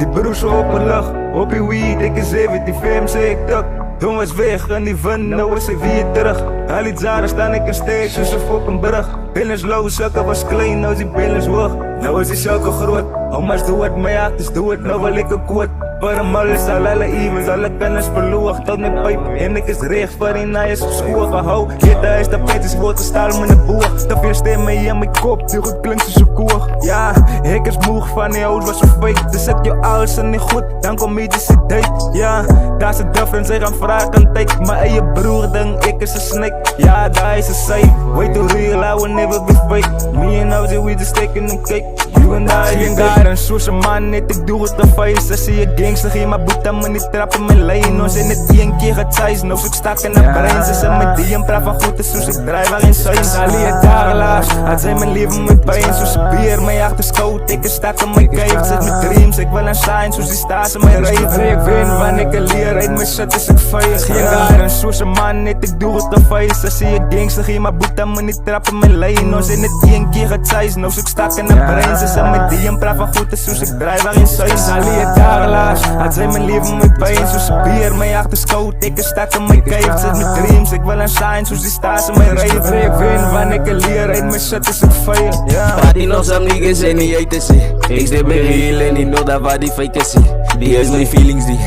Die broers op mijn lach, op die weed, ik is 75, zeg ik tak. Toen was weg en die van, nou is hij weer terug. Al die jaren staan ik een steeds tussen fucking brug. Billens low, zakken was klein, nou is die billens hoog. Nou is die zakken groot, oma's doe het, mijn actors doe het, nou wil ik een quote. Voor hem alles al alle evens, alle kennis verloren. Tot mijn pijp en ik is recht voor die naaiers op school gehouden. Dit is de pet, is wordt staal met een boer. Te veel stemmen in mijn kop, die goed klinkt zo koer. Ja, ik is moeg van die oud was zo fake. Dus zet je alles en niet goed, dan kom je dus date. Ja, daar is het difference, ik gaan vragen take. Mijn eigen broer, denk ik is een snake. Ja, daar is een safe. Way too real, I will never be fake. Me and Ozzy, we just taking them cake. You and I, en daar een soorse man, net ik doe het te face. Zie je gangster, geen maar boet aan me niet trappen mijn lijn. Ons in het één keer gaat size, nou zoek stak in de brein. Ze zijn met die en praat van goed, is zoals ik draai waarin zijn. Al die dagelaars, had zijn mijn leven met pijn. Zoals bier, mijn achterskoot, ik is stak in mijn cave. Zet met dreams, ik wil een shine, zoals die staat in mijn reet. Ik win, wanneer ik een leer, uit mijn shit is ik fire. Geen daar een soorse man, net ik doe het te face. Zie je gangster, geen maar boet aan me niet trappen mijn lijn. Ons in het één keer gaat size, nou zoek stak in de brein. Ze zijn met die en praat van goed, is zoals ik draai waarin zijn. Al die dagelaars, had zijn mijn leven met pijn. Zoals bier, mijn achterskoot, ik is stak in mijn cave. Zet met dreams, ik wil een shine, zoals die staat in mijn reet. Ik win, wanneer ik een leer, uit mijn shit is ik fire. Party nog some niggas en niet eten zie. Ik stel bij real en niet know dat waar die feiten zie. Die is mijn feelings die.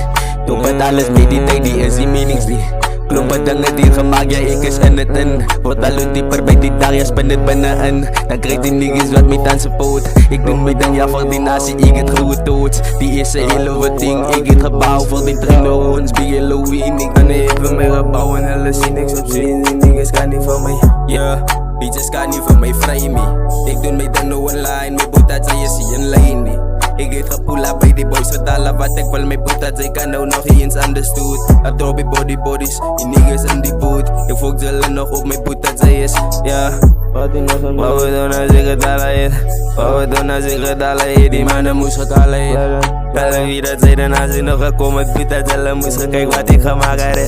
Toen met alles mee die tijd, die is die meanings die. Klompen dingen die gemaakt, ja ik is in het in. Wordt al dieper bij die dag, ja spin het binnenin. Dan krijg die niggas wat met aan zijn poot. Ik doe mij dan ja voor die nazi, ik het grote doods. Die eerste hele ding, ik het gebouw voor die trainloons. Big Halloween, ik kan niet even meer gebouwen. Hulle zien niks op zien, die niggas kan niet van mij. Yeah, bitches kan niet van mij vrij me. Ik doe mij dan no online, mijn boetat zijn je zie een lijn me. Ik eet gepoela bij die boys, vertalen wat ik wil. Mijn boetat, zij kan nou nog eens understood. I drop die bodies, die niggas in die boot. Ik volk zullen nog op mijn boetat, zij is, ja. Wat we doen als ik het alle eet. Wat we doen als ik het alle eet. Die mannen moest het alle eet. Tellen wie dat zij dan als ik nog gekomen het boetat zullen moest gekijken wat ik gemaakt had.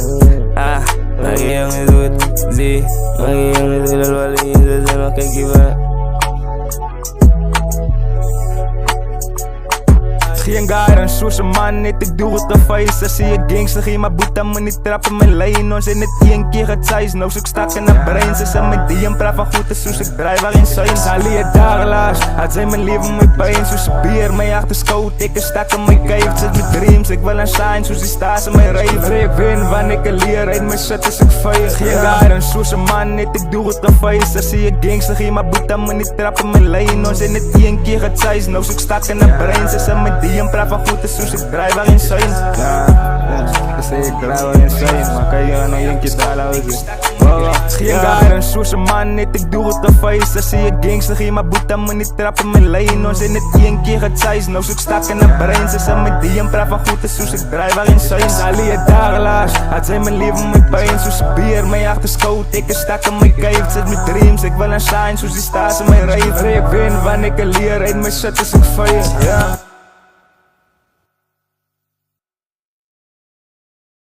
Ah, maar die jongens doe het, zie. Maar die jongens doen het wel eens, ze zijn nog kijk je wel. Geen guy, een soorse man, net ik doe het te face. Zie je gangster, geen maar boet aan me niet trappen mijn lijn. Ons in het één keer gaat size, nou zoek stak in de brein. Ze zijn met die en praat van goed, is zoals ik draai waarin zijn. Al die dagelaars, had zijn mijn leven met pijn. Zoals bier, mijn achterskoot, ik is stak in mijn cave. Zet met dreams, ik wil een shine, zoals die staat in mijn reet. Ik win, wanneer ik een leer, uit mijn shit is ik fire. Geen guy, een soorse man, net ik doe het te face. Zie je gangster, geen maar boet aan me niet trappen mijn lijn. Ons in het één keer gaat size, nou zoek stak in de brein. Ze zijn met die en praat van goed, is zoals ik draai waarin zijn. Ja, zeg ik draai waarin zijn, maar kan je nog een keer daar laten zien. Geen guy, een soorse man, net ik doe het te face. Zie je gangster, geen maar boet aan me niet trappen mijn lijn. Ons in het één keer gaat size, nou zoek stak in de brein. Ze zijn met die en praat van goed, is zoals ik draai waarin zijn. Al die dagelaars, had zijn mijn leven met pijn. Zoals bier, mijn achterskoot, ik is stak in mijn cave. Zet met dreams, ik wil een shine, zoals die staat in mijn reet. Ik win, wanneer ik een leer, uit mijn shit is ik fire.